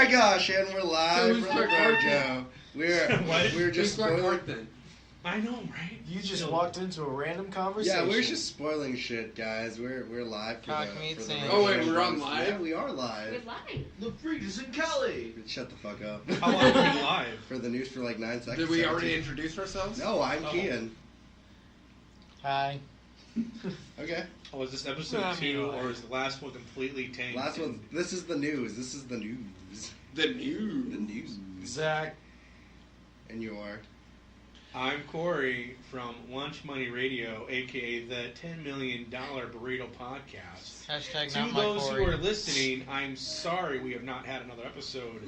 my gosh, and we're live from the Robro. We're just spoiling. I know, right? You just walked into a random conversation. Yeah, we're just spoiling shit, guys. We're live for the Oh wait, we're on live? Yeah, we are live. We're live. The Freaks and Kelly. Shut the fuck up. How long have we been live? For the news for like 9 seconds. Did we already introduce ourselves? No, I'm Kian. Hi. Okay. Oh, is this episode 2 or is the last one completely tanked? Last one. This is the news. This is the news. The news. The news. Zach. And you are. I'm Corey from Lunch Money Radio, aka the $10 Million Burrito Podcast. Hashtag To not my those Corey. who are listening, I'm sorry we have not had another episode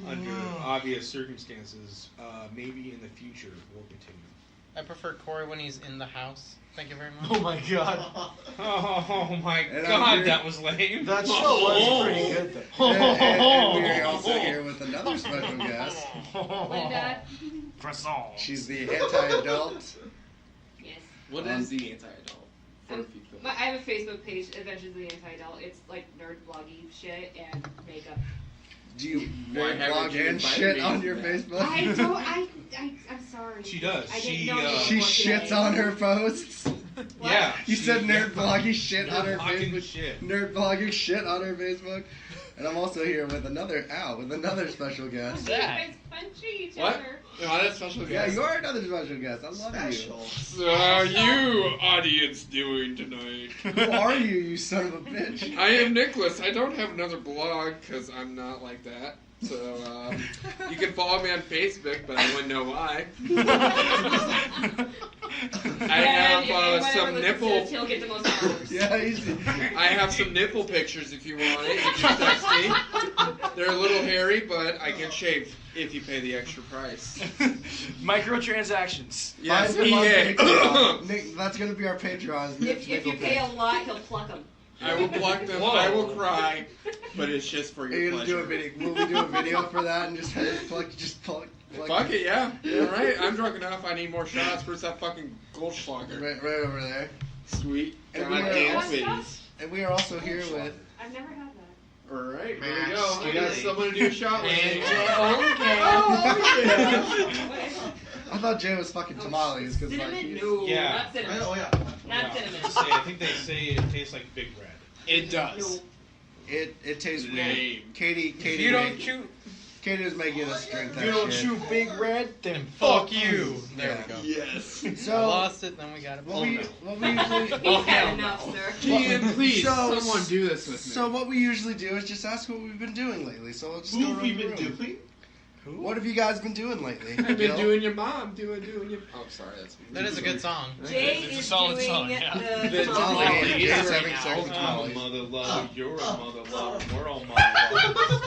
under obvious circumstances. Maybe in the future we'll continue. I prefer Corey when he's in the house. Thank you very much. Oh my god. Oh my god, that was lame. That show was pretty good though. And we're also here with another special guest. Linda. Croissant. She's the anti-adult. Yes. What is the anti-adult? I have a Facebook page, Adventures of the Anti-Adult. It's like nerd bloggy shit and makeup. Do you Why haven't blog you and invited shit me on to your that? Facebook? I'm sorry. She does. I She, didn't know She shits on her posts. What? Yeah. You said nerd bloggy shit on her Nerd-blogging Facebook. shit. Nerd blogging shit on her Facebook. And I'm also here with another special guest. You guys punchy each What? other. No, that's special Yeah, guest. you are another special guest. I love Special. So how are you, audience, doing tonight? you. Who are you son of a bitch? I am Nicholas. I don't have another blog because I'm not like that. So you can follow me on Facebook, but I wouldn't know why. I have some nipple. He'll get the most followers. Yeah, I have some nipple pictures if you want it. You can text me. They're a little hairy, but I can shave if you pay the extra price. Microtransactions. Yes, Find him on EA. Patreon. Nick, that's gonna be our Patreon. If you pay a lot, he'll pluck them. I will block them. Whoa. I will cry, but it's just for Are your you gonna do a pleasure. video? Will we do a video for that and just pluck? Fuck it, yeah. You're right. I'm drunk enough. I need more shots. Where's that fucking Goldschlager? Right over there. Sweet. And God we are damn also- titties. And we are also here with. I've never had that. Alright, here we go. I got someone to do a shot with me. I thought Jay was fucking tamales because like. Cinnamon? he's- No, Yeah. not cinnamon. Oh yeah. Not Yeah. cinnamon. I think they say it tastes like Big Red. It does. No. It tastes weird. Lame. Katie. If you don't chew, Katie was making us drink that You don't shit. chew Big Red, then fuck you. There Yeah. we go. Yes. I So lost it, then we got it. what we usually He's had enough, sir. Ian, please, So- someone do this with me. so what we usually do is just ask what we've been doing lately. So let's just go around the room. What have you guys been doing lately? I've been Gil? doing your mom, doing your... Oh, sorry, that's me. That is a good song. Jay It's a is solid doing song, yeah. the Oh, tamale. yeah, Jay's having sex with I'm a tamales. mother lover, you're a mother lover, we're all mother lovers.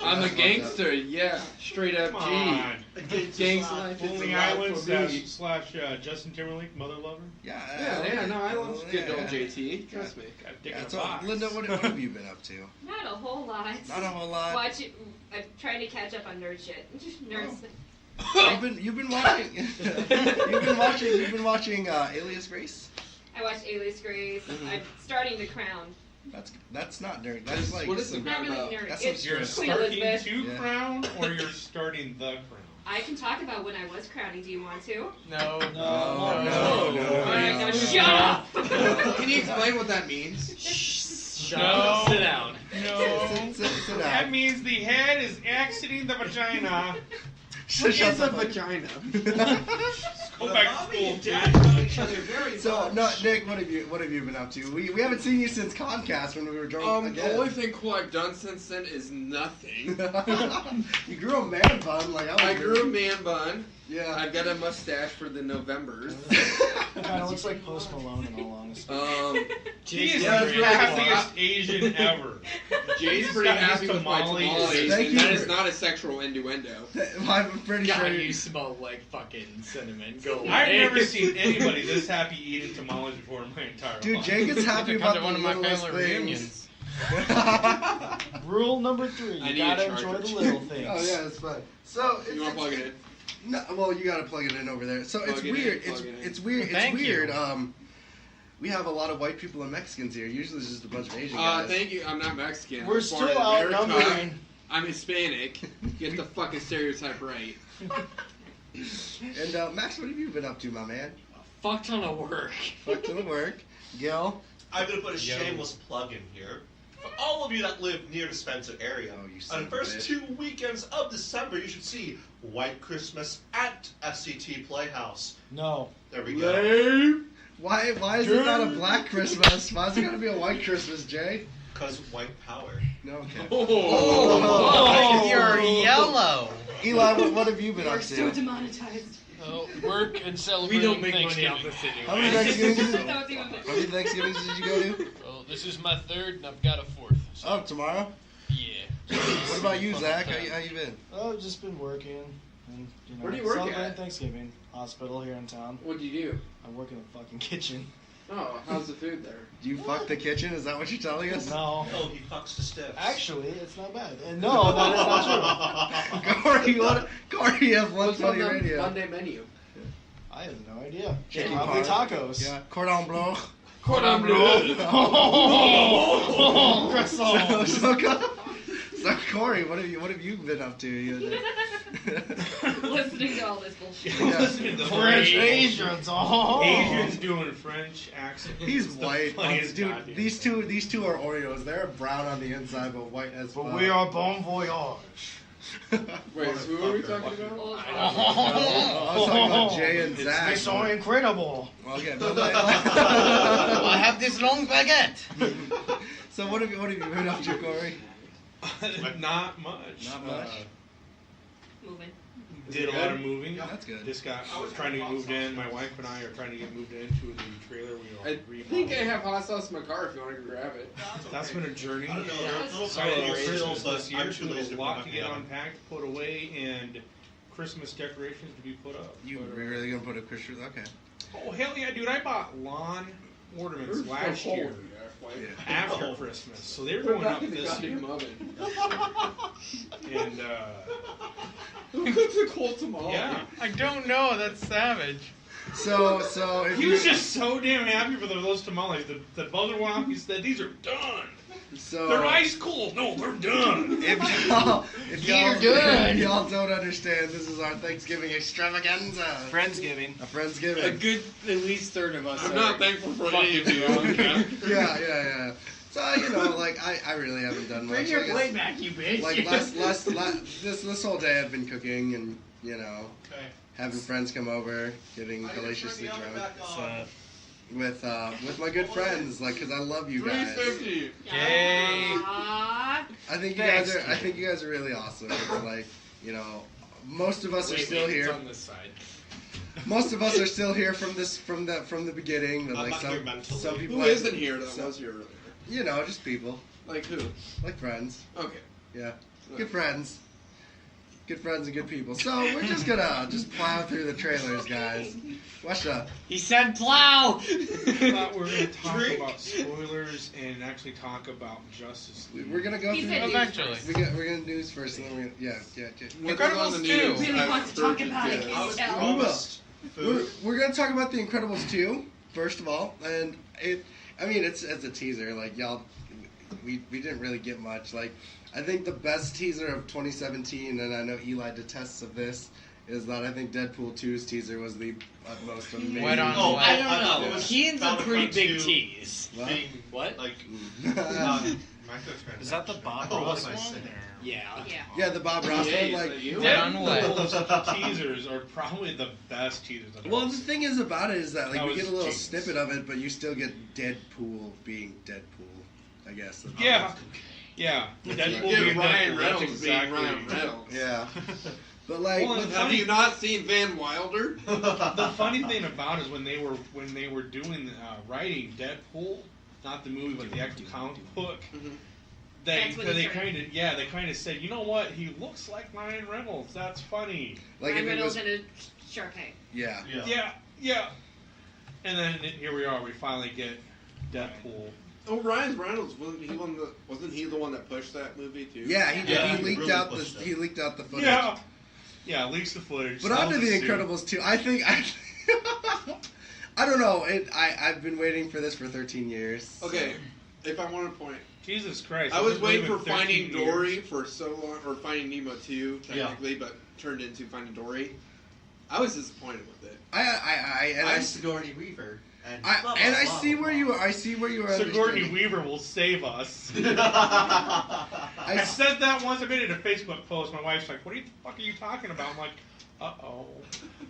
I'm a gangster, yeah. Straight up Come G. on. Gangsta life is Bowling a lot Island for me. slash Justin Timberlake, mother lover. Yeah, no, I love good old JT. Trust me. Got a dick Yeah, in a so, box. Linda, what have you been up to? Not a whole lot. Not a whole lot. I'm trying to catch up on nerd shit. Nerds. You've been watching. You've been watching Alias Grace. I watched Alias Grace. I'm starting The Crown. That's not nerd. That's like What is the Not really Crown nerd. That's It's You're Queen starting Elizabeth. to Yeah. crown or you're starting the crown? I can talk about when I was crowning. Do you want to? No. No. All right, now shut up. Can you explain what that means? No. Sit down. No. Sit That down. means the head is exiting the vagina. What Shut is the a fuck- vagina? Go back to school, dude. So no, Nick, what have you been up to? We haven't seen you since Concast when we were drunk The again. only thing cool I've done since then is nothing. You grew a man bun like I grew a man bun. Yeah. I've got a mustache for the Novembers. Kind of looks like Post Malone in all honesty. He is Yeah, the that's really happiest Asian ever. Jay's He's pretty got his happy with my tamales. tamales, Thank and you that for- is not a sexual innuendo. I'm pretty sure. God, you smell like fucking cinnamon. Go away. I've never seen anybody this happy eating tamales before in my entire Dude, life. Jay gets happy To come about to the one of my littlest family things. reunions. Rule number 3: I you need gotta a enjoy charger. the little things. Oh yeah, it's fun. So You want to plug it in? No, well, you gotta plug it in over there. So it's Plug it in, weird. plug it in. It's weird. It's Thank weird. you. We have a lot of white people and Mexicans here. Usually it's just a bunch of Asian guys. Thank you. I'm not Mexican. We're I was born still in America. outnumbering. I'm Hispanic. Get the fucking stereotype right. And Max, what have you been up to, my man? Fuck ton of work. Fuck to the work. Gil? I'm going to put a shameless plug in here. For all of you that live near the Spencer area, Oh, you son on the of a first bitch. 2 weekends of December, you should see White Christmas at FCT Playhouse. No. There we go. Why is it not a black Christmas? Why is it gotta be a white Christmas, Jay? Because white power. No, okay. Oh, you're yellow. Eli, what have you been We're up so to? demonetized. Work and We celebrating don't make money Thanksgiving. off this anyway. How many Thanksgivings? That was even How many Thanksgivings did you go to? Well, this is my third, and I've got a fourth. So, Oh, tomorrow. yeah. What about you, Zach? How you been? Oh, I've just been working. And, Where do you work celebrating at? Thanksgiving. Hospital here in town. What'd you do? I work in the fucking kitchen. Oh, how's the food there? Do you fuck the kitchen? Is that what you're telling us? No. Oh, he fucks the stiffs. Actually, it's not bad. And no, that is not true. Corey, you have lunch What's on money the radio. Monday menu? I have no idea. Chicken Probably parm. tacos. Yeah, cordon bleu. Cordon bleu. Oh, croissant. So Corey, what have you been up to? listening to all this bullshit. Yeah. Listening to the French whole Asians. Oh. Asians doing French accents. He's It's the white, funniest dude. goddamn These thing. two are Oreos. They're brown on the inside, but white as But fuck. we are bon voyage. Wait, so who are we talking about? Old I was talking about Jay and Zach. It's so incredible. Okay, but like, I have this long baguette. so what have you been up to, Corey? Not much. Not much? moving. Did a lot of moving. That's good. Just got trying to get moved in. My wife and I are trying to get moved into the trailer we are I remodeling. think I have hot sauce in my car if you want to grab it. That's been a journey. I don't know, there's a little So tiny Christmas still, this but year, I'm so too lazy there's to a put lot my to get hand on. unpacked, put away, and Christmas decorations to be put up. You But, really gonna put a Christmas? Okay. Oh hell yeah, dude! I bought lawn ornaments last year after Christmas, so they're Put it going up back in the this year. goddamn oven. And Who cooks a cold tamale? yeah, I don't know. That's savage. So if he you was just so damn happy for those tamales. The buzzer went off. He said, "These are done. so They're ice cold. No, they're done." if y'all You're good. if y'all don't understand, this is our Thanksgiving extravaganza. Friendsgiving. A Friendsgiving. A good at least third of us. I'm are not thankful for any of you. Okay? Yeah. So like I really haven't done much. Bring your Like, plate back, you bitch. Like this whole day I've been cooking and Okay. having friends come over, getting I gotta turn deliciously the oven drunk back on. with my good friends, like, cause I love you guys. 350. Yay. Aw. I think you Thanks, guys are. I Keith. think you guys are really awesome. Like, most of us are still here. It's on this side. Most of us are still here from the beginning. But I'm like not here mentally. some people Who like- isn't here that some- was here earlier? just people, Like who? like friends. Okay. Yeah, good friends. Good friends and good people. So we're just gonna plow through the trailers, guys. Watch up. He said plow. I thought we were going to talk Drink. about spoilers and actually talk about Justice League. We're gonna go He through. said Eventually. news We're gonna do news first, and then we're gonna, yeah. What Incredibles goes on the 2. news? Really I want to talk urgent about it. care. I was Yeah. promised food. We're gonna talk about The Incredibles 2 first of all, and it's a teaser. Like y'all, we didn't really get much. Like I think the best teaser of 2017, and I know Eli detests of this, is that I think Deadpool 2's teaser was the utmost amazing. Wet on Oh, wet. I I don't thought it know. was Keaton's a pretty Battlefront big 2 tease. What? Being, What? like, yeah, microtransaction. Is that the Bob Oh, what Ross am I one? saying? Yeah. the Bob Ross Hey, one. is Like, that you? Wet on wet. Deadpool's teasers are probably the best teasers I've well, ever the seen. thing is about it is that like That we was get a little genius. snippet of it, but you still get Deadpool being Deadpool. I guess. Yeah. Yeah. Deadpool Get being Ryan Deadpool, Reynolds that's exactly. being Ryan Reynolds. Yeah. But like, Well, but- Have you not seen Van Wilder? The funny thing about it is when they were doing writing Deadpool, not the movie but the actual comic book, That's what he they started. kind of said, you know what, he looks like Ryan Reynolds. That's funny. like Ryan if it Reynolds was, and a shark tank. yeah. Yeah. And then here we are. We finally get Deadpool. Oh, Ryan Reynolds wasn't he the one that pushed that movie too? Yeah, he did. Yeah, he he leaked really out pushed it. He leaked out the footage. Yeah, leaks the footage. But on to sells The suit. Incredibles 2. I think I don't know. I've been waiting for this for 13 years. so- Okay. if I want to point, Jesus Christ. I was I've waiting been for living 13 Finding years. Dory for so long, or Finding Nemo 2, technically, but turned into Finding Dory. I was disappointed with it. I'm Sigourney Weaver. I see where you are. I see where you are. Sigourney Weaver will save us. I said that once. I made it a Facebook post. My wife's like, "What the fuck are you talking about?" I'm like, "Uh-oh.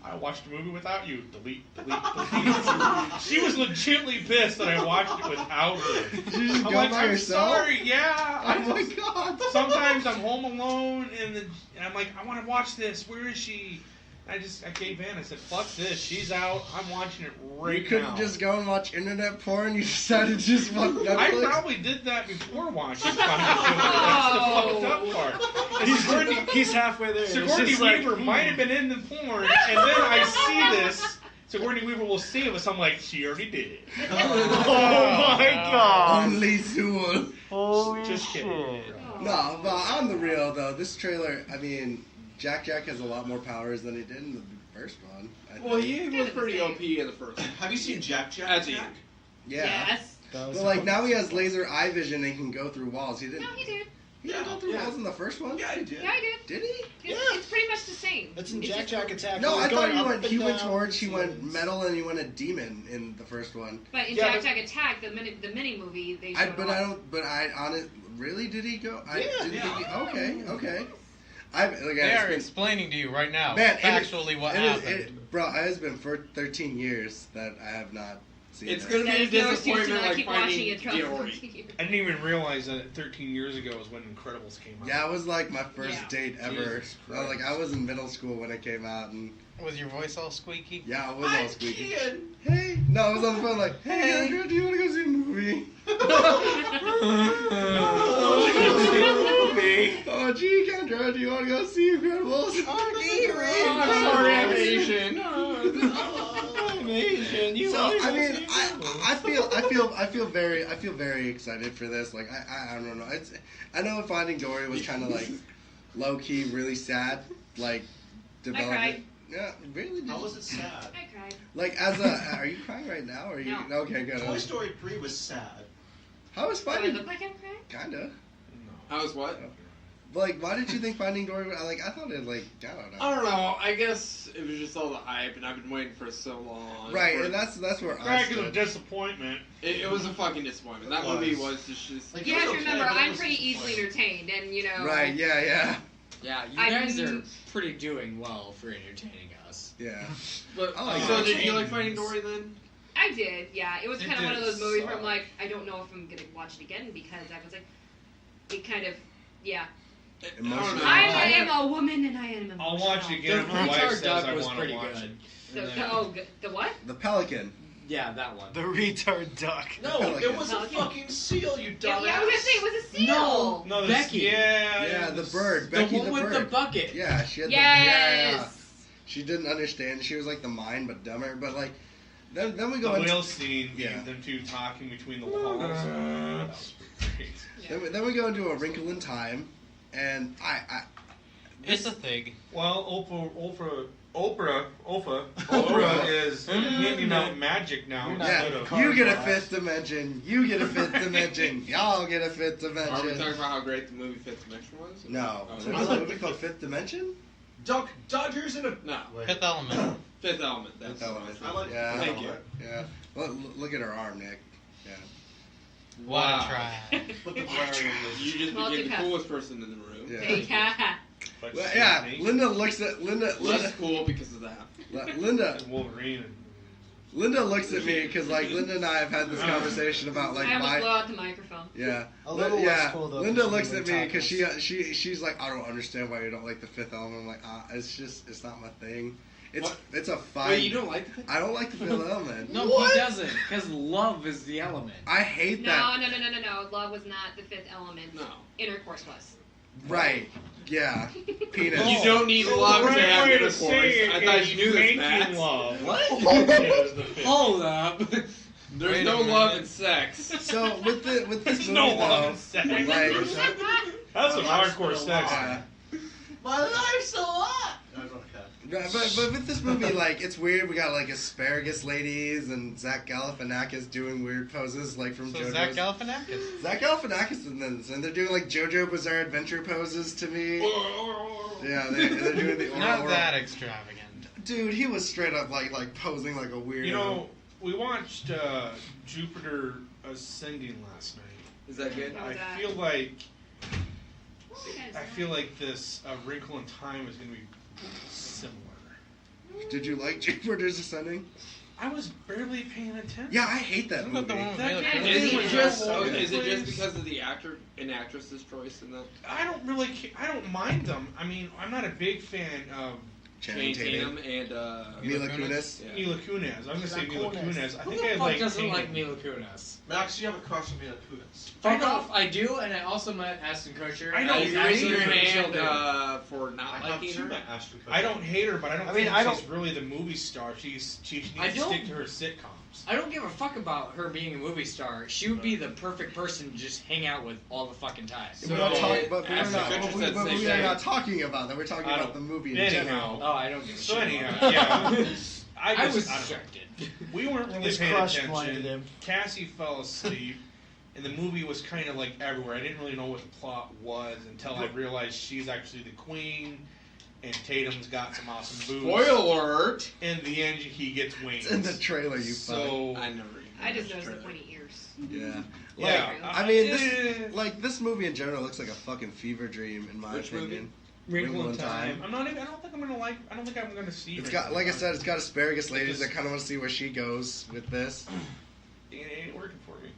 I watched a movie without you. Delete, delete, delete." She was legitimately pissed that I watched it without her. Did you just I'm go like, by I'm yourself? sorry. Yeah. Oh my god. Sometimes I'm home alone and I'm like, I want to watch this. Where is she? I gave in. I said, fuck this. She's out. I'm watching it right now. You couldn't just go and watch internet porn? You decided to just watch Netflix? I probably did that before watching Finding Dory. That's the fucked up part. And He's halfway there. Sigourney It's just like, Weaver might have been in the porn, and then I see this. Sigourney Weaver will save us. I'm like, she already did it. Oh my god. Only Zool. Holy Just shit. kidding. No, but on the real though, this trailer, I mean, Jack has a lot more powers than he did in the first one. I Well, think. he was pretty OP in the first. Have you seen Jack? At the end. Yeah. Yes. That was But like now he has laser eye vision and can go through walls. He didn't. No, he did. He didn't go through Yeah. walls in the first one. Yeah, I did. Yeah, I did. Did he? It's pretty much the same. That's in It's Jack just- Attack. No, I thought he went down, torch, he went scenes. metal, and he went a demon in the first one. But in Yeah, Jack but- Jack Attack, the mini movie, they showed Really? Did he go? I Yeah. didn't think he, Yeah. okay. They are explaining to you right now, Man, factually what happened. bro, it has been for 13 years that I have not seen It's it. gonna be a That is no excuse to disappointment not like keep watching Finding it. Trust Dory. me. I didn't even realize that 13 years ago was when Incredibles came out. Yeah, it was like my first Yeah. date ever. Jesus I was in middle school when it came out, and Was your voice all squeaky? yeah, it was all squeaky. Ian. Hey, no, I was on the phone like, hey, Andrew, do you want to go see a movie? Oh, gee, Kendra, do you want to go see Incredibles? Oh, I'm sorry, I'm Asian. I'm Asian. You So always I mean, say I feel very excited for this. Like I don't know. I know Finding Dory was kind of like low key, really sad. Like development. cried. Yeah, really. How was it sad? I cried. Like as a, are you crying right now? Or are you No. okay? Good. Toy Story 3 was sad. How was Do I Finding? look like I'm crying? Kinda. How was what? Like, why did you think Finding Dory? Like, I thought it like I don't know. I don't know. I guess it was just all the hype, and I've been waiting for so long. Right, for- and that's where I Crack is a stood. disappointment. It was a fucking disappointment. That movie was just. Like, You it have was to okay, remember, but it I'm was pretty easily disappointing. entertained, and you know. Right. Yeah. Yeah, you I guys are mean- pretty doing well for entertaining us. Yeah. But I like so that. did you like Finding Dory then? I did, yeah. It was It kind of one of did those movies where suck. I'm like, I don't know if I'm gonna watch it again because I was like, it kind of, yeah. I Emotional. don't know. I I am a woman and I am emotional. I'll watch it The again if my wife retard says duck I was want pretty to watch good. it. The what? The Pelican. Yeah, that one. The retard duck. No, Pelican. it was a fucking seal, you Yeah, dumbass. I was gonna say it was a seal. No. No, Becky. Yeah, the bird. The Becky one the with bird. the bucket. Yeah, she had Yes. the She didn't understand. She was like the mind, but dumber. But like, then we The go into whale scene, Yeah. them two talking between the walls. That was great. then we go into A Wrinkle in Time, and It's a thing. Well, Oprah is handing out magic now instead yeah, of. you get a fifth dimension. You get a fifth dimension. Y'all get a fifth Are we dimension. talking about how great the movie Fifth Dimension was? No, Oh, there's a movie called Fifth Dimension. Dodgers in a. No. Wait. Fifth Element. Fifth Element. That's Fifth Element. I like Yeah. Thank you. Yeah. Well, look at her arm, Nick. Yeah. What a Wow. try. Put the glare in You just became the Multipass. coolest person in the room. Yeah. Yeah. Well, yeah. Linda looks at Less cool because of that. Linda Wolverine. Linda looks at me because like Linda and I have had this conversation about like I almost my blew out the microphone. yeah. A little yeah. less cool, though, Linda because looks you at were me because topless. she's like, I don't understand why you don't like the Fifth Element. I'm like, it's not my thing. It's What? it's a fine. Wait, you don't like the Fifth? I don't like the Fifth Element. No, What? he doesn't, because love is the element. I hate No, that. no. Love was not the fifth element. No. Intercourse was. Right. Yeah. Penis. You don't need The love to right have way to intercourse. say it I thought is you knew this, making Matt. love. What? Is the fifth. Hold up. There's Wait a no minute. love in sex. So with this There's movie no though, love in sex. like, That's some hardcore sex. yeah. My life's a lot. I don't care. But with this movie, like, it's weird. We got, like, asparagus ladies and Zach Galifianakis doing weird poses, like, from JoJo's. Zach Galifianakis. Zach Galifianakis in this, and they're doing, like, JoJo Bizarre Adventure poses to me. Yeah, they're doing the oral. Not that extravagant. Dude, he was straight up, like posing like a weirdo. You know, we watched Jupiter Ascending last night. Is that good? How was that? I feel like this Wrinkle in Time is going to be similar. Did you like Jupiter's Ascending? I was barely paying attention. Yeah, I hate that Isn't movie. that the one with That Mila guy- Kunis? Is it just because of the actor and actress's choice in that? I don't really. I don't mind them. I mean, I'm not a big fan of Channing Tatum and Mila Kunis. Yeah. Mila Kunis. I was gonna say Mila Mila Kunis. Kunis. I Who think the I fuck like. doesn't Tatum. like Mila Kunis? Max, you have a crush on Mila Kunis. Fuck off, I do, and I also met Ashton Kutcher. I know, and you're Ashton Raising your Kutcher hand did. for I not have liking two her. met Ashton Kutcher. I don't hate her, but I don't think I she's really the movie star. She needs to I don't- stick to her sitcoms. I don't give a fuck about her being a movie star. She would be the perfect person to just hang out with all the fucking time. So- We're not talking, but we're Ashton not. Kutcher But said the same we are thing. not talking about that. We're talking I about don't- the movie in Anyhow. general. Oh, I don't give a So shit. anyhow, about that. yeah. I was I don't- distracted. We weren't really His paying crush blinded attention. him. Cassie fell asleep, and the movie was kind of like everywhere. I didn't really know what the plot was until I realized she's actually the queen, and Tatum's got some awesome boobs. Spoiler alert! In the end, he gets wings. It's in the trailer, you fuck. So I never. I just noticed the trailer. pointy ears. Yeah. yeah, I mean, eh, this movie in general looks like a fucking fever dream in my Which movie? opinion. Wrinkle in Time. I don't think I'm gonna like. I don't think I'm gonna see. It's Wrinkle got, in like I Time. said, it's got asparagus ladies. I Just- kind of want to see where she goes with this. It ain't working for me.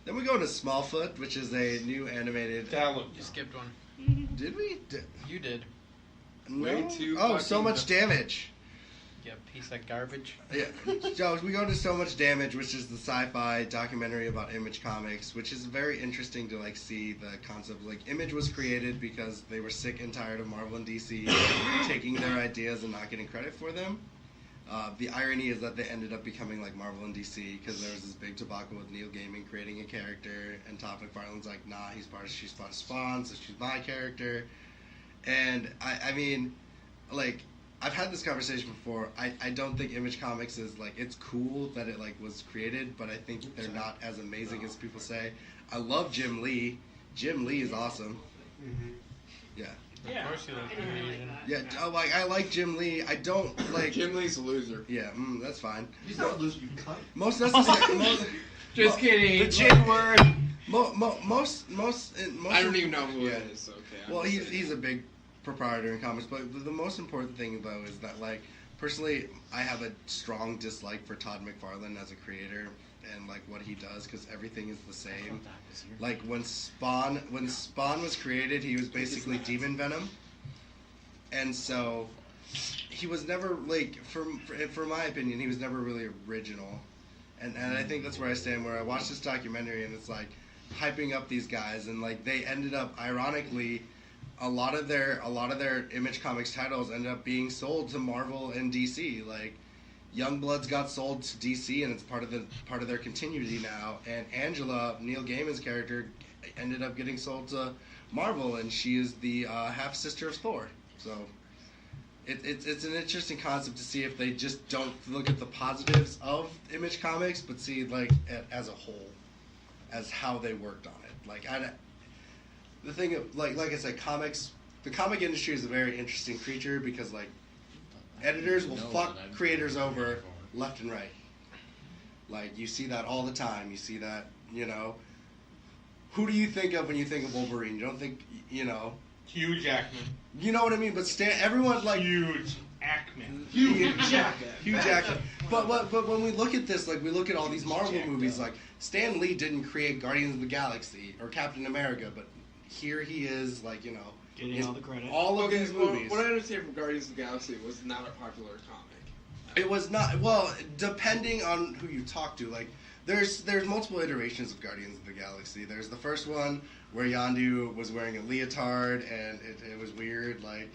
Then we go to Smallfoot, which is a new animated. That look. You skipped one. Did we? You did. Way No? too Oh, so fucking- much damage. You piece of garbage. Yeah. So we go to So Much Damage, which is the sci-fi documentary about Image Comics, which is very interesting to like see the concept. Like Image was created because they were sick and tired of Marvel and DC taking their ideas and not getting credit for them. The irony is that they ended up becoming like Marvel and DC because there was this big debacle with Neil Gaiman creating a character, and Todd McFarlane's like, nah, she's part of Spawn, so she's my character. And I mean, like, I've had this conversation before. I don't think Image Comics is like, it's cool that it like was created, but I think they're not as amazing as people say. I love Jim Lee. Jim Lee is awesome. Yeah. Of course you I like didn't really Asian. like Yeah, like I like Jim Lee. I don't like. Jim Lee's a loser. Yeah, that's fine. He's not a loser, you cunt. Most necessary. Just kidding. The J word. Most. I don't even know who Yeah. it is. Okay. I'm Well, just he's saying. a big proprietor in comics, but the most important thing though is that like personally, I have a strong dislike for Todd McFarlane as a creator and like what he does because everything is the same. Like when Spawn was created, he was basically Demon Venom, and so he was never like for my opinion, he was never really original. And I think that's where I stand. Where I watched this documentary and it's like hyping up these guys, and like they ended up ironically, a lot of their Image Comics titles ended up being sold to Marvel and DC. Like Youngbloods got sold to DC, and it's part of their continuity now. And Angela, Neil Gaiman's character, ended up getting sold to Marvel, and she is the half sister of Thor. So. It's an interesting concept to see if they just don't look at the positives of Image Comics, but see like as a whole, as how they worked on it. Like the thing of like I said, the comic industry is a very interesting creature because like editors will fuck creators over left and right. Like you see that all the time. You see that who do you think of when you think of Wolverine? You don't think Hugh Jackman. You know what I mean? But everyone like Huge Ackman. Hugh Jackman. But when we look at this, like we look at all these Marvel movies, like Stan Lee didn't create Guardians of the Galaxy or Captain America, but here he is, like Getting all the credit. all of these movies. What I understand from Guardians of the Galaxy was not a popular comic. It was not. Well, depending on who you talk to, like there's multiple iterations of Guardians of the Galaxy. There's the first one where Yondu was wearing a leotard and it was weird. Like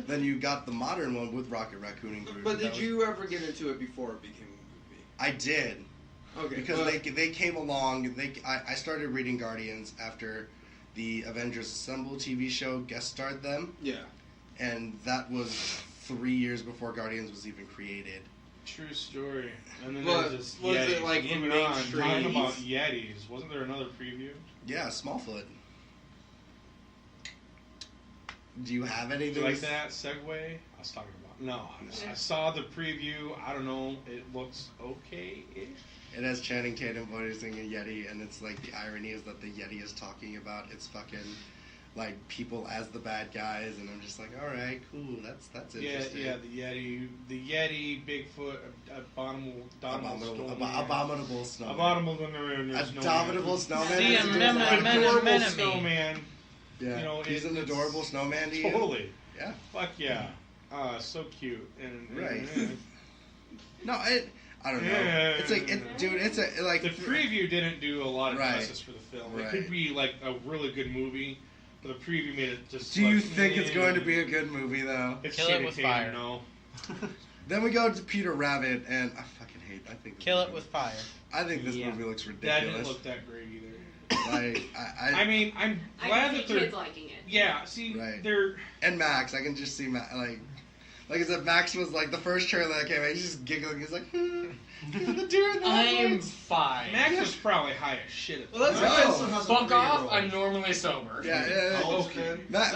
then you got the modern one with Rocket Raccoon and Groot. But did you ever get into it before it became a movie? I did. Okay. Because they came along. I started reading Guardians after the Avengers Assemble TV show guest starred them. Yeah. And that was 3 years before Guardians was even created. True story. And then But there's this was Yetis. it, like, Moving mainstream? on, talking about Yetis. Wasn't there another preview? Yeah, Smallfoot. Do you have Did anything? you like that segue? I was talking about. No, I saw the preview. I don't know. It looks okay-ish. It has Channing Tatum voicing a Yeti, and it's like the irony is that the Yeti is talking about its fucking like people as the bad guys, and I'm just like, all right, cool, that's interesting. Yeah, the Yeti, Bigfoot, abominable snowman. Abominable snowman. See, has to do with Adorable Anemone. snowman. Yeah, You know, he's an it's- adorable snowman to you. Totally. Yeah. Fuck yeah. So cute. And Right. and- No, I don't know. Yeah. It's like, it's a like the preview didn't do a lot of Right. justice for the film. It Right. could be like a really good movie, but the preview made it just. Do you like, think it's going to be a good movie though? It's Kill it Channing with Tatum, fire. No. Then we go to Peter Rabbit, and I fucking hate. I think this Kill it movie- with fire. I think this Yeah. movie looks That ridiculous. didn't look that great either. Like I mean, I'm I glad can that see they're. kids liking it. Yeah, see, Right. they're. and Max, I can just see like I said, Max was like the first trailer that came out. He's just giggling. He's like, the deer in the I'm headlights." fine. Max was probably high as shit at the Well, that's time. No. because fuck off. I'm normally sober. Yeah. How old's Okay. Ben?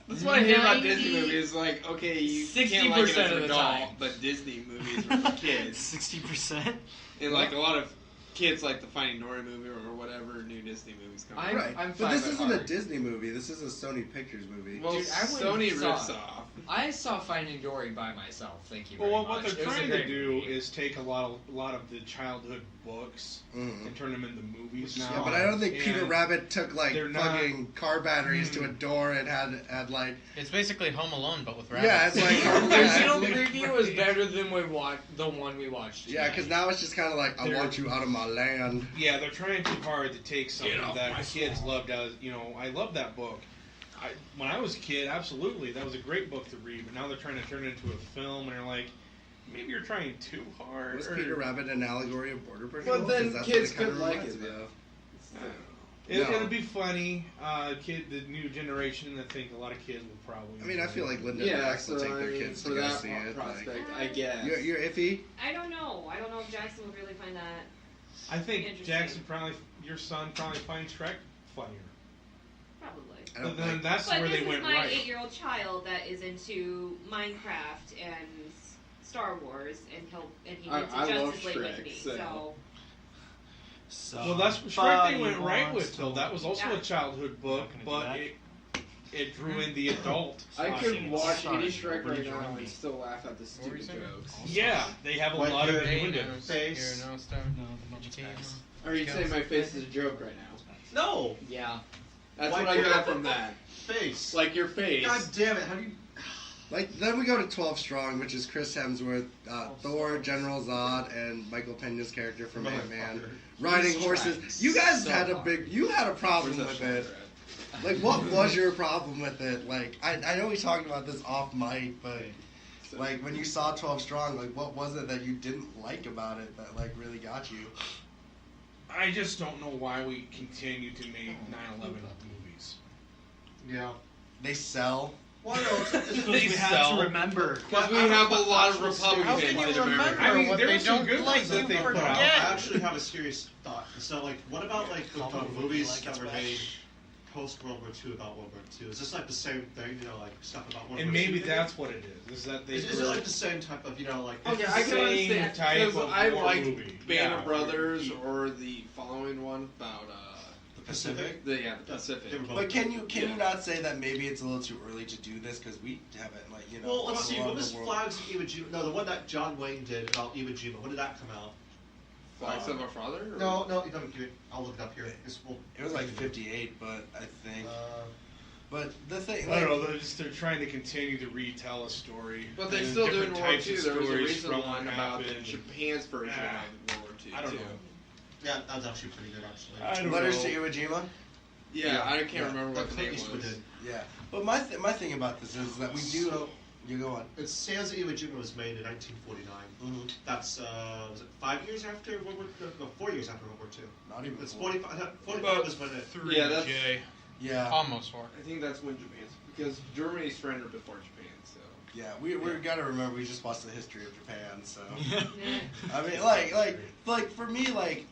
That's what I hate about 90 Disney movies. Like, okay, you can't like it 60% as an of the adult, time. but Disney movies are for kids. 60%. And like a lot of kids like the Finding Dory movie or whatever new Disney movies come out. Right. I'm but fine this by isn't a heart. Disney movie. This is a Sony Pictures movie. Well, Dude, I went Sony and saw rips it. off. I saw Finding Dory by myself. Thank you Well, very what much. they're It was a trying to great do movie. is take a lot of the childhood books Mhm. and turn them into movies now. Yeah, but I don't think And Peter Rabbit took like they're not- fucking car batteries to a door and had like It's basically Home Alone, but with rabbits. yeah, it's like The original yeah, preview was better than the one we watched. yeah, because now it's just kind of like I They're- want you out of my land. Yeah, they're trying too hard to take something off that my kids swamp. loved. As I loved that book. When I was a kid, absolutely, that was a great book to read. But now they're trying to turn it into a film, and they're like, maybe you're trying too hard. Was or- Peter Rabbit an allegory of Border Patrol? But then 'Cause that's kids what it kinda could like reminds it, me though. of. I don't know. No. It'll be funny. The new generation, I think a lot of kids will probably. I mean, I feel like Linda and Yeah, Max so will take I their mean, kids for to go that see it. Like, prospect, I guess. you're iffy. I don't know. I don't know if Jackson would really find that. I think Interesting. Jackson your son probably finds Shrek funnier. Probably. I don't But then like. that's But where this they is went my right. 8-year-old child that is into Minecraft and Star Wars, and he went to I love Justice League with Shrek, me. so- So, Well, that's what Shrek they went right with, though. That was also Yeah. a childhood book, Not gonna do but that. it drew in the adult. I could audience. watch Sorry, any Shrek what right did you now run me? and still laugh at the What were you stupid saying? jokes. Yeah, they have a Like lot of your Hey, windows. nose, Face. ear, nose, stone. No, the Did you Muppets. Are you saying my face is a joke right now? No! Yeah. That's Like what I your- got from that. Face. Like your face. God damn it, how do you... Like then we go to 12 Strong, which is Chris Hemsworth, Thor, General Zod, and Michael Pena's character from Ant-Man, riding He's horses. trying You guys so had a hard. you had a problem Where's that with it. shoulder at? Like, what was your problem with it? Like, I know we talked about this off mic, but like when you saw 12 Strong, like what was it that you didn't like about it that like really got you? I just don't know why we continue to make 9/11 movies. Yeah. They sell. Well, no, Because They we have sell. to remember. Because we have a lot of How Republicans can you in America. remember I mean, what there they were some don't good like? ones that You they put I out. actually have a serious thought. So, like, what about, like, the Call it movies like that it's were bad. made post-World War II about World War II? Is this, like, the same thing, you know, like, stuff about World And War maybe II? that's what it is that they. Is it, like, the same type of, you know, like... Okay, It's I the can same understand. type Because of I war like movie. Band Yeah. of Brothers or the following one about The Pacific? the Pacific. They were both- But can you not say that maybe it's a little too early to do this because we haven't like you know. Well, let's a see, lot what of was the world- Flags of Iwo Jima? No, the one that John Wayne did about Iwo Jima. When did that come out? Flags of our Father? Or? No, you don't give it. I'll look it up here. It was like 58, but I think. But the thing, I like, don't know. They're trying to continue to retell a story. But they're and still doing different World War types II. of There was a stories recent from one what about happened. Japan's version Yeah. of World War II I don't too. know. Yeah, that was actually pretty good, actually. I don't Letters know. to Iwo Jima. Yeah, I can't Yeah. remember what That the Clint name Eastwood was. did. Yeah, but my thing about this is that we do. You go on. It's Sands of Iwo Jima was made in 1949. Mm-hmm. That's was it 5 years after World War? No, 4 years after World War II. Not even. It's four. 45. 45 About was when it. Yeah, that's Yeah. Almost 4. I think that's when Japan's, because Germany surrendered before Japan, so. Yeah, we gotta remember we just watched the history of Japan, so. Yeah. I mean, like for me, like.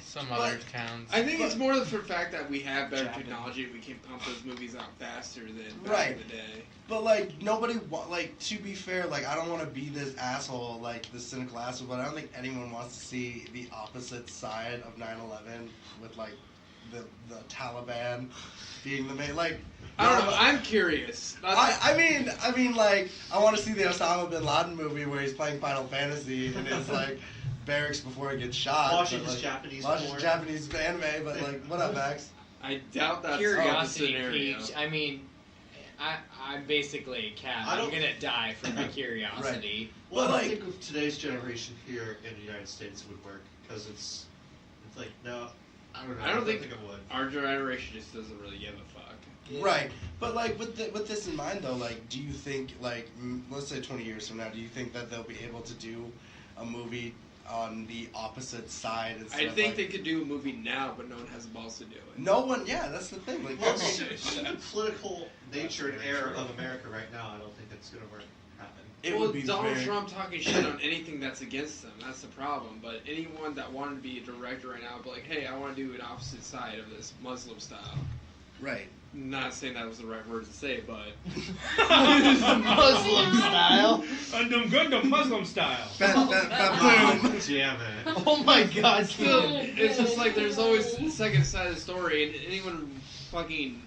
Some other towns. I think it's more for the fact that we have better technology and we can pump those movies out faster than back in the day. But like nobody like, to be fair, like I don't want to be this asshole, like this cynical asshole, but I don't think anyone wants to see the opposite side of 9/11 with like the Taliban being the main, like. I don't know. I'm curious. I mean, like I want to see the Osama bin Laden movie where he's playing Final Fantasy in his like barracks before he gets shot. Watching but, his like, Japanese watching porn. Japanese anime, but like, what up, Max? I doubt that's the Curiosity scenario. piqued. I mean, I'm basically a cat. I I'm don't- gonna die for my curiosity. Well, But, I like- don't think with today's generation here in the United States it would work because it's like no, I don't know. I don't think it would. our generation just doesn't really give a fuck. Right, but like with this in mind though, like, do you think like let's say 20 years from now, do you think that they'll be able to do a movie on the opposite side? I think they could do a movie now, but no one has the balls to do it. No one, yeah, that's the thing. Like, Well, see the political nature and era of America right now. I don't think that's gonna happen. it well, would be Donald very, Trump talking shit on anything that's against them. That's the problem. But anyone that wanted to be a director right now would be like, hey, I want to do an opposite side of this Muslim style. right. Not saying that was the right word to say, but Muslim style. Gundam Gundam Muslim style. Boom. Damn it. Oh my God! still, Keegan. it's just like there's always the second side of the story, and anyone fucking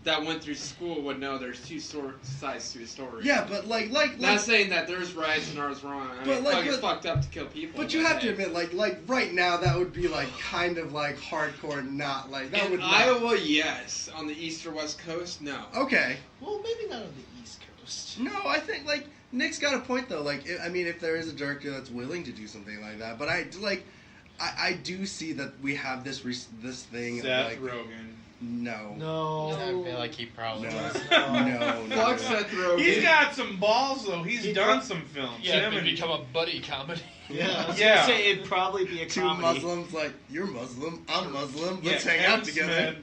that went through school would know there's two sides to a story. Yeah, but like Not saying that there's rights and ours wrong. I mean, But, it's fucked up to kill people. But you have to admit, like right now, that would be like kind of like hardcore. Not like that in would. Iowa, yes. On the east or west coast, no. Okay. Well, maybe not on the East Coast. No, I think like Nick's got a point though. Like, I mean, if there is a director that's willing to do something like that, but I do see that we have this thing. Seth like, Rogen. No. No. I feel like he probably No. was. No. Fuck Seth Rogen. He's got some balls though. He's He done pro- some films. Yeah, Him it and- become a buddy comedy. Yeah. I was Yeah. gonna say it'd probably be a Two comedy. Muslims, like, you're Muslim, I'm Muslim. yeah, Let's hang Kevin out together. Smith,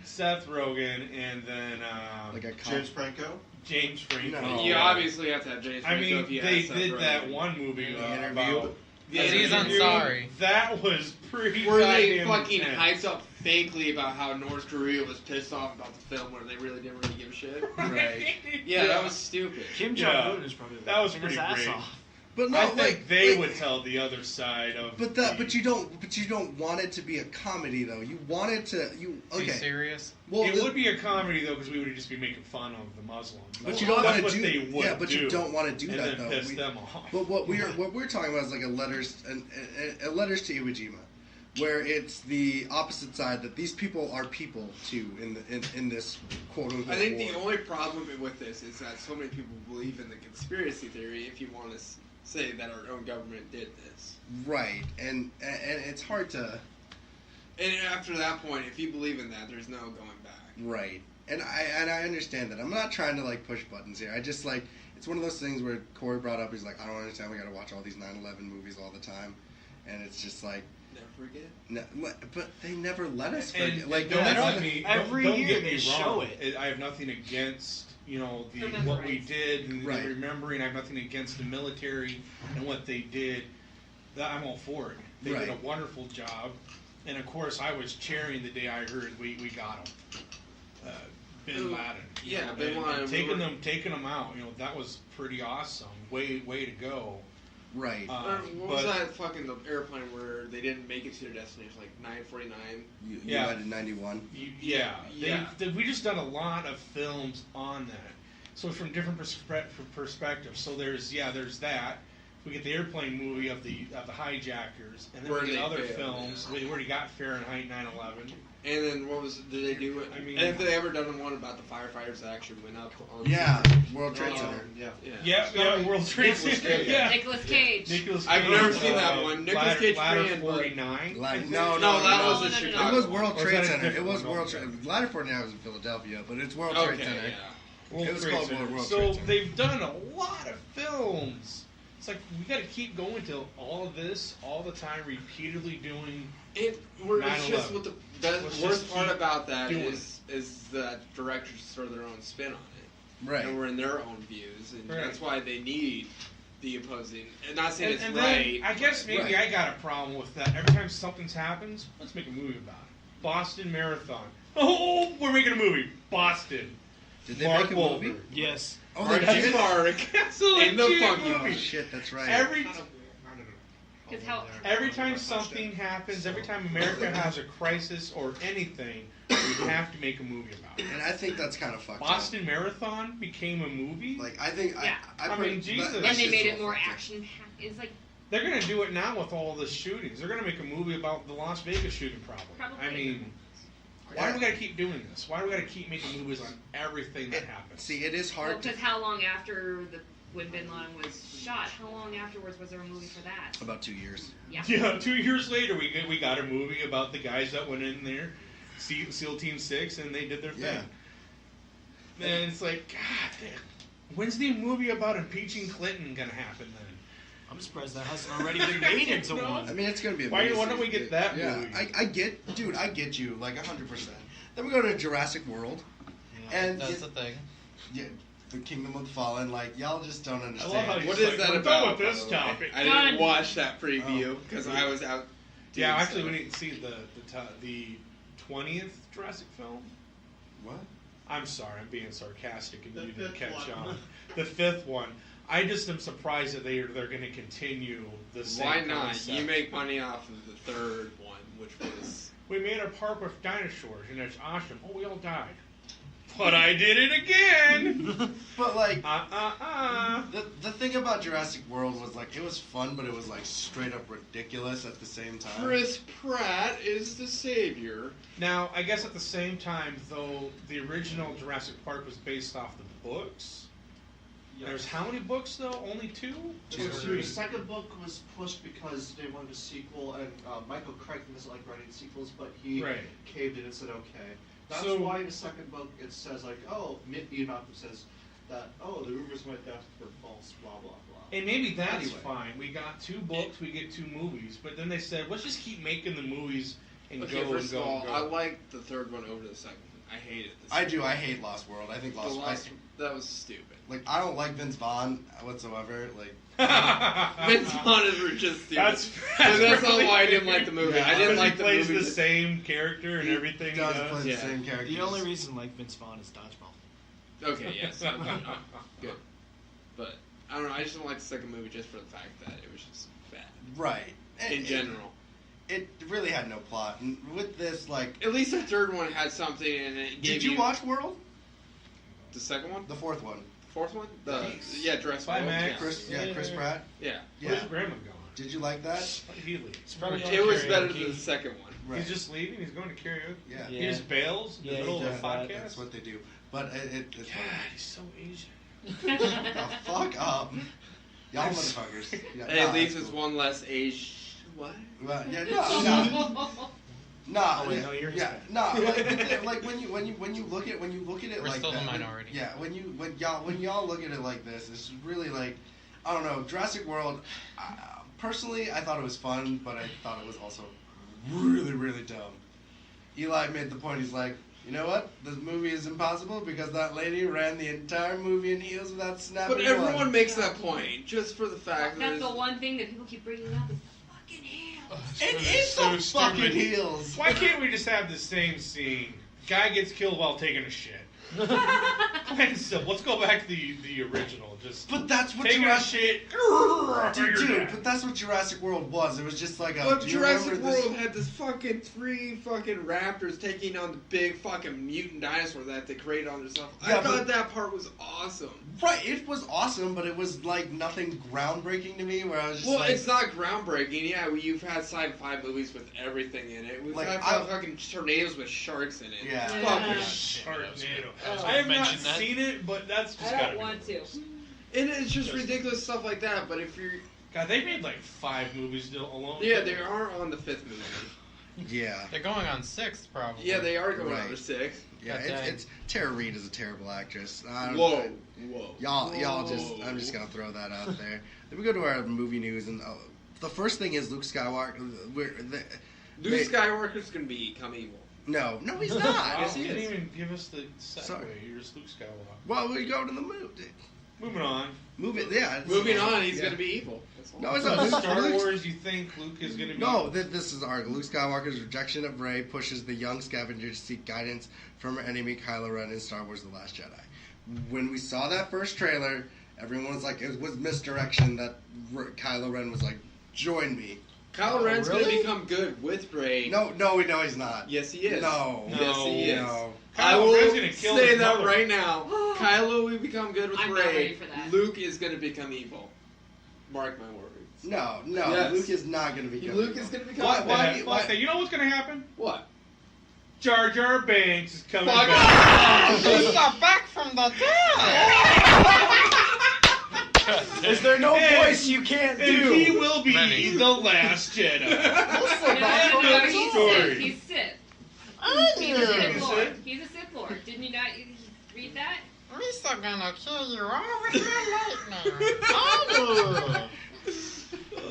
Seth Rogen, and then Like a James Franco. James Franco. No. You obviously have to have James I Franco mean, if you they have Seth did that Rogen. one movie The Interview. about The Aziz interview Ansari. That was pretty Where they goddamn fucking intense. hyped up fakely about how North Korea was pissed off about the film where they really didn't really give a shit. Right. Yeah, that was stupid. Kim Yeah. Jong Un is probably That was his pretty ass great. off. But no, I think like, they like- would tell the other side of. But you don't want it to be a comedy though. You want it to Be serious. Well, it would be a comedy though, because we would just be making fun of the Muslims. But you don't That's want to what do. they would Yeah, but do, you don't want to do and that then though. piss them off. But what we're talking about is like a letters to Iwo Jima, where it's the opposite side that these people are people too in this quote unquote I think war. the only problem with this is that so many people believe in the conspiracy theory. If you want to say that our own government did this, Right, and it's hard to and after that point, if you believe in that, there's no going back. right, and I understand that. I'm not trying to like push buttons here. I just like it's one of those things where Corey brought up. He's like, I don't understand. We got to watch all these 9/11 movies all the time, and it's just like. Never forget. No, but they never let us And forget. Like, don't no, let me, every don't year get they me show wrong. it. I have nothing against what we Remembering. did and Right. remembering. I have nothing against the military and what they did. I'm all for it. They did a Right. wonderful job, and of course, I was cheering the day I heard we got him. Bin Laden. you Yeah, know, Bin and Laden. taking them out. That was pretty awesome. Way to go. right. What was that fucking the airplane where they didn't make it to their destination, like 9:49? You yeah. had in 91. Yeah. Yeah. We just done a lot of films on that. So from different perspectives. So there's that. We get the airplane movie of the hijackers, and then Where we get they other failed, films. yeah. We already got Fahrenheit 9/11. And then did they do it? I mean- and if they ever done one about the firefighters that actually went up on Yeah, World Trade Oh, Center. Yeah. Yeah, World Trade Nicolas Center. Cage. Yeah. Nicolas Cage. Nicolas Cage. I've never seen that one. Nicolas Cage Ladder fan, but- 49. Like, No, no, that no. was the no, no, Chicago. It was one. World Or is Trade that a Center. It different was one? World Trade. Ladder 49 was in Philadelphia, but it's World Trade Okay, Center. yeah. World It was Trade called Center. World So Trade Center. they've done a lot of films. It's like we got to keep going till all of this, all the time, repeatedly doing. It's just 9/11. what the Let's worst just part keep about that doing is is that directors throw their own spin on it. Right. And we're in their own views, and Right. that's why they need the opposing. And not saying it's and right. then I guess maybe Right. I got a problem with that. Every time something happens, let's make a movie about it. Boston Marathon. Oh, we're making a movie. Boston. Did they Mark make a movie? Wahlberg. Yes. Oh, they Marky did? Mark That's a in the legit funky Oh, movie. shit, that's right. Because how Every time something happens, every time America has a crisis or anything, we have to make a movie about it. And I think that's kind of fucked Boston Marathon became a movie. up. Like, I think... Yeah. I mean, Jesus. and that's they just made so it more fucked up. action packed. It's like They're gonna do it now with all the shootings. They're gonna make a movie about the Las Vegas shooting, probably. Probably. I mean, why do we gotta keep doing this? Why do we gotta keep making movies on everything that happens? See, it is hard because how long after when Bin Laden was shot? How long afterwards was there a movie for that? About 2 years. Yeah. Yeah, 2 years later, we got a movie about the guys that went in there, SEAL Team 6, and they did their thing. Yeah. And it's like, God damn. When's the movie about impeaching Clinton gonna happen then? I'm surprised that hasn't already been made into No. one. I mean, it's going to be a Why miniseries. don't we get that Yeah, movie? I get you, like 100%. Then we go to Jurassic World, and That's the thing. yeah, the Kingdom of the Fallen. Like, y'all just don't understand. love how you What It's is like, that we're about? done with this by the way? topic. I Done. didn't watch that preview because I was out. doing Yeah, actually, stuff. we didn't see the 20th Jurassic film. What? I'm sorry, I'm being sarcastic and The you didn't fifth catch one. on. The 5th one. I just am surprised that they're going to continue the same Why not? concept. You make money off of the third one, which was. We made a park with dinosaurs and it's awesome. Oh, we all died. But I did it again! But like, Uh. the thing about Jurassic World was like, it was fun, but it was like straight up ridiculous at the same time. Chris Pratt is the savior. Now, I guess at the same time, though, the original Jurassic Park was based off the books. There's how many books, though? Only 2? The second book was pushed because they wanted a sequel, and Michael Crichton doesn't like writing sequels, but he Right. caved in and said okay. That's So- why in the second book it says like, oh, Enoch says that, oh, the rumors my death were false, blah blah blah. And maybe that's Anyway. fine. We got 2 books, we get 2 movies. But then they said, let's just keep making the movies and Okay, go first and of go all, and I go. like the third one over the second one. I hated the I second do. one. I hate Lost World. I think The Lost. last, that was stupid. Like, I don't like Vince Vaughn whatsoever. Like, Vince Vaughn is just stupid. That's So that's really not why I didn't weird. like the movie. Yeah, I didn't Because like he the plays movie. the same character and everything. he does he does. play the Yeah. same characters. The only reason like Vince Vaughn is dodgeball. Okay, yes. Okay, good. But, I don't know, I just don't like the second movie just for the fact that it was just bad. Right. In general. It really had no plot. And with this, like, At least the third one had something and it gave did you watch World? The second one? The fourth one. Fourth one? The Yes. Yeah, Jurassic Bye, World. Max. Chris, Yeah. Chris Pratt. Yeah. Where's Yeah. Grandma going? Did you like that? Why did he leave? probably It was karaoke. better than the second one. Right. He's just leaving? He's going to karaoke? Yeah. He just bails in Yeah, the middle he of a does that. podcast? That's what they do. But it's God, he's so Asian. oh, fuck up. Y'all motherfuckers. Yeah, Hey, at least that's it's cool. one less age. What? Well, yeah, no. Nah, Oh, wait, no, you're yeah, Hispanic. nah. Like when you look at it We're like still the that, minority. Yeah, when y'all look at it like this, it's really like, I don't know. Jurassic World. Personally, I thought it was fun, but I thought it was also really, really dumb. Eli made the point. He's like, you know what? This movie is impossible because that lady ran the entire movie in heels without snapping. But everyone one. makes that point just for the fact that That's the it's- one thing that people keep bringing up is the fucking hair. It is So so fucking stupid. heels. Why can't we just have the same scene? Guy gets killed while taking a shit. Plain simple. Let's go back to the original. Just But that's what taking a Jurassic. shit. Dude, but that's what Jurassic World was. It was just like a. But do you Jurassic remember this- World had this fucking 3 fucking raptors taking on the big fucking mutant dinosaur that they created on themselves. Yeah, I thought but- that part was awesome. Right, it was awesome, but it was like nothing groundbreaking to me. Where I was just Well, like, it's not groundbreaking. Yeah, you've had sci-fi movies with everything in it. We've Like, had I- fucking tornadoes with sharks in it. Yeah. Fucking Sharknado. I was I have gonna not mention that. seen it, but that's just I gotta don't be want the to. worst. And it's just ridiculous stuff like that. But if you're, God, they made like 5 movies alone. yeah, they are on the 5th movie. yeah, They're going on 6th, probably. Yeah, they are going on Right. their 6th. yeah. God dang. It's Tara Reid is a terrible actress. I don't- Whoa. Y'all just. I'm just gonna throw that out there. Then we go to our movie news, and the first thing is Luke Skywalker. Luke Skywalker's gonna become evil. No, he's not. Wow, Yes, he you didn't is. even give us the segue. Sorry. You're just Luke Skywalker. Well, we go to the move. Moving on. Move it, yeah. it's- Moving on, he's yeah. gonna be evil. That's all. No, it's not. Star Luke's- Wars, you think Luke is going to be... No, this is arc. Luke Skywalker's rejection of Rey pushes the young scavenger to seek guidance from her enemy Kylo Ren in Star Wars: The Last Jedi. When we saw that first trailer, everyone was like, it was misdirection that Kylo Ren was like, join me. Kylo Ren's really? gonna become good with Rey. No, he's not. Yes, he is. No. Yes, he is. No. I Kylo will Ren's gonna kill say his that mother. right now. Kylo will become good with I'm not Rey. ready for that. Luke is gonna become evil. Mark my words. No, Yes. Luke is not going to become Luke evil. is gonna become Why? evil. Why? Fuck why that. You know what's going to happen? What? Jar Jar Binks is coming Fuck back. He got back from the dead. Is there no And- voice you can't And do? he will be Many. the last Jedi. No, he's story. Sith. He's Sith. I He's a Sith knew. Lord. He's a Sith Lord. Didn't you not read that? Lisa gonna kill you all with her lightning. Oh.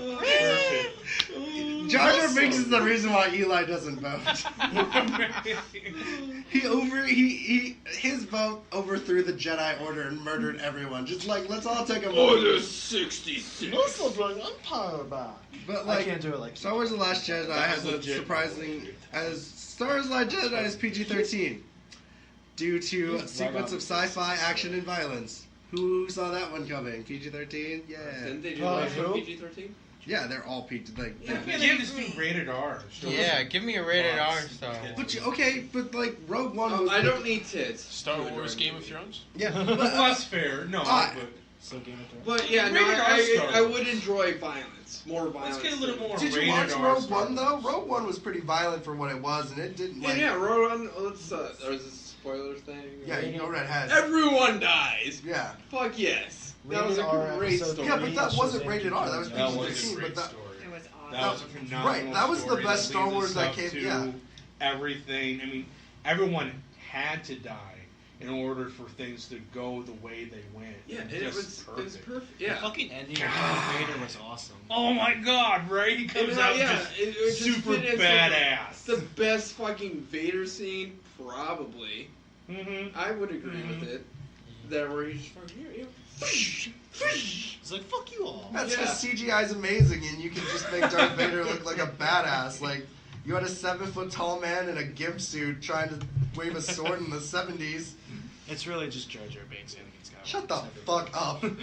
Perfect. Jar Jar Binks is the reason why Eli doesn't vote. His vote overthrew the Jedi Order and murdered everyone. Just like, let's all take a vote. Order 66. This will bring Empire back. But I like, can't do it like Star Wars: The Last Jedi has a legit. surprising Star Wars: The Last Jedi is PG-13 due to a sequence of sci-fi action and violence. Who saw that one coming? PG-13, yeah, Didn't they do Oh, last one who? PG-13? yeah. They're all PG. Like, Yeah, they just do rated R. Show Yeah, us give me a rated R box. Star Wars. but but like Rogue One was. I don't need tits. Star Do it Wars during Game of the movie. Thrones? Yeah, Well, but, that's fair. No, Ah. but So Game of Thrones. But yeah, no, Rated R Star I Wars. would enjoy violence. More violence. let's get a little more did you rated watch R. Rogue Star One Wars. though? Rogue One was pretty violent for what it was, and it didn't like. Yeah, Rogue One. Let's. There's a spoiler thing. Yeah, you go right ahead. Everyone dies. Yeah. Fuck yes. That was Rated a R great episode story. Yeah, but that Shazam wasn't keeps rated R. That was going That down. was a PG-13, great but that. story. It was awesome. That was a phenomenal Right, that was the story best Star leads Wars us that up came- to yeah. Everything. I mean, everyone had to die in order for things to go the way they went. Yeah, And it just was perfect. The Yeah. fucking ending of Darth Vader was awesome. Oh my God! Right? He comes out just it just super fit in so badass. The best fucking Vader scene, probably. Mm-hmm. I would agree with it. That where he's just fucking here. It's like, fuck you all. That's Yeah. because CGI is amazing, and you can just make Darth Vader look like a badass. Like, you had a 7-foot tall man in a gimp suit trying to wave a sword in the 70s. It's really just Jar Jar Binks, Anakin Skywalker. Shut the fuck up. Little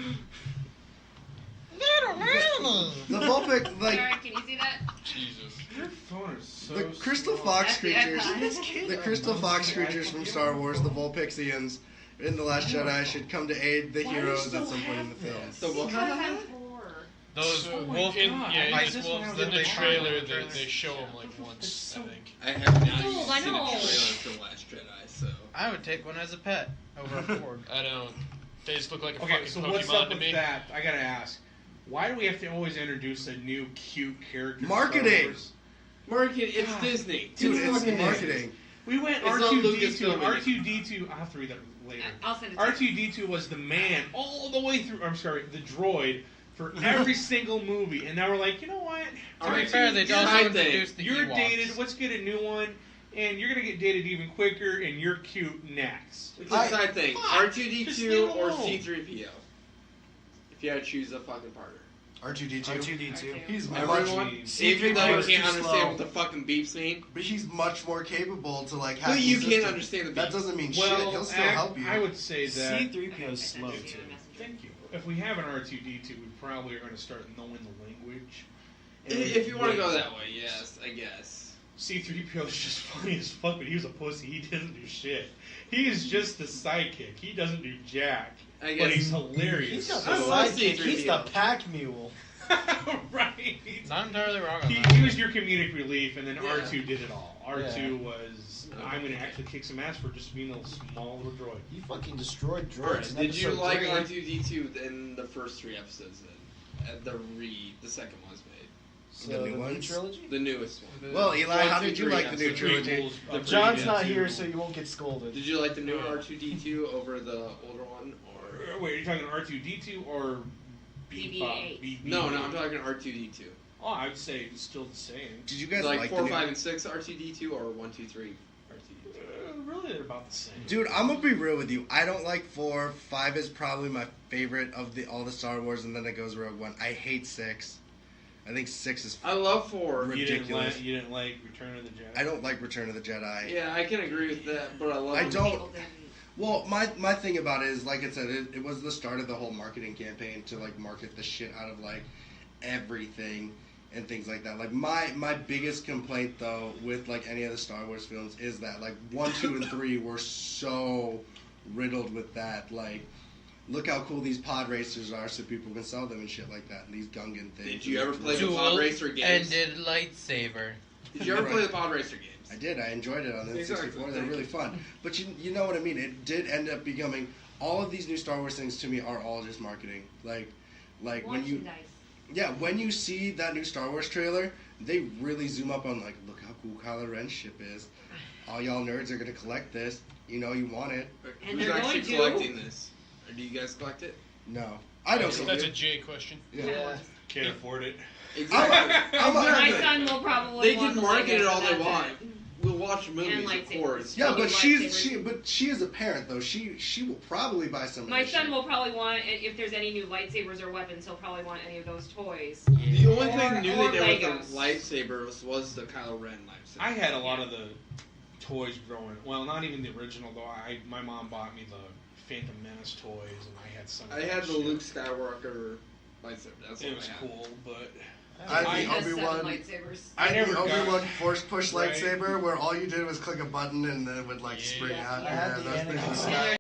Annie. The Vulpix, like, Sarah, can you see that? Jesus. Your phone is so the Crystal small. Fox That's the creatures, iPod. the Crystal Fox creatures from Star Wars, the Vulpixians, in The Last Jedi should come to aid the Why do you heroes still at some point in the have film. this? The what? Because I'm poor. Those Oh my wolf God. yeah, I these just wolves wanted that In to the they trailer, find. they show him like once, I think. I have not Oh, even I seen a know. trailer for The Last Jedi, so. I would take one as a pet over a Ford. I don't. They just look like a Okay, fucking so Pokemon what's up to with me. that? I gotta ask. Why do we have to always introduce a new cute character? in Star Marketing. Wars? Market, it's Disney. Dude, it's fucking marketing. We went It's not R2D2. Lucasfilm. R2D2. I'll have to read that later. I'll send it to you. R2D2 was the man all the way through. I'm sorry, the droid for every single movie, and now we're like, you know what? To be R2, fair, they you're- also side thing. introduced the You're Ewoks. dated. Let's get a new one, and you're gonna get dated even quicker, and you're cute next. It's a side thing. Fuck, just R2D2 leave it or alone. C3PO. If you had to choose a fucking partner. R2D2. R2D2. He's Everyone, much, even though you is can't too understand slow. what the fucking beeps mean, but he's much more capable to like have. but you can't consistent- understand the That beeps. doesn't mean shit. Well, He'll still help you. I would say that. C-3PO is slow, too. Thank you. If we have an R2D2, we probably are going to start knowing the language. If you want to go that way, yes, I guess. C3PO is just funny as fuck, but he was a pussy. He doesn't do shit. He is just the sidekick. He doesn't do jack. I But guess. he's hilarious. He's not I the love sidekick, he's the C-3PO. pack mule. Right. Not entirely wrong on He, that. he was your comedic relief, and then Yeah. R2 did it all. R2 Yeah. was, I'm going to actually kick some ass for just being a small little droid. He fucking destroyed droids. Alright, in did you episode like 3. R2D2 in the first 3 episodes then? The second one was made. So The new new ones? trilogy? The newest one. Well, Eli, how did you 1, 2, like the 3 new trilogy? Prequels, The John's not prequels here, to- so you won't get scolded. Did you like the new R2D2 over the older one? Or Wait, are you talking R2D2 or BB-8? No, I'm talking R2D2. Oh, I would say it's still the same. Did you guys Like like 4, the 5, and 6 R2D2 or 1, 2, 3? they're about the same. Dude, I'm gonna be real with you. I don't like 4. 5 is probably my favorite of all the Star Wars, and then it goes Rogue One. I hate 6. I think 6 is I love 4. ridiculous. You didn't like Return of the Jedi? I don't like Return of the Jedi. Yeah, I can agree with that, but I love I it. don't. People didn't. Well, my thing about it is, like I said, it was the start of the whole marketing campaign to like market the shit out of like everything and things like that. Like my biggest complaint though with like any of the Star Wars films is that like 1, 2, and 3 were so riddled with that. Like, look how cool these pod racers are, so people can sell them and shit like that. And these Gungan things. Did you ever play the Duel pod racer games? ended lightsaber. Did you ever play the pod racer games? I did. I enjoyed it on the N64. Exactly. They're really fun. But you know what I mean. It did end up becoming all of these new Star Wars things to me are all just marketing. Like when you when you see that new Star Wars trailer, they really zoom up on like, look how cool Kylo Ren's ship is. All y'all nerds are gonna collect this. You know you want it. And Who's they're actually going to. collecting this? Or do you guys collect it? No, I don't. That's a Jay question. Yeah. Can't afford it. Exactly. My son will probably. They want can the market Legos, it all but they that's want. it. We'll watch And movies, of lightsabers. course. Yeah, but she Lightsabers. is a parent though. She will probably buy some. My of this son shit. will probably want, if there's any new lightsabers or weapons, he'll probably want any of those toys. The only thing new Or they did Legos. with the lightsabers was the Kylo Ren lightsaber. I had a lot of the toys growing. Well, not even the original though. My mom bought me the Phantom Menace toys, and I had some. I of had that the shit. Luke Skywalker lightsaber. That's what It was I had. cool, but I He had has the 7 Obi-Wan. lightsabers. I had never the got- Obi-Wan force push Right. lightsaber where all you did was click a button and then it would like spring Yeah. out. I had the those things Anakin were And sick. there's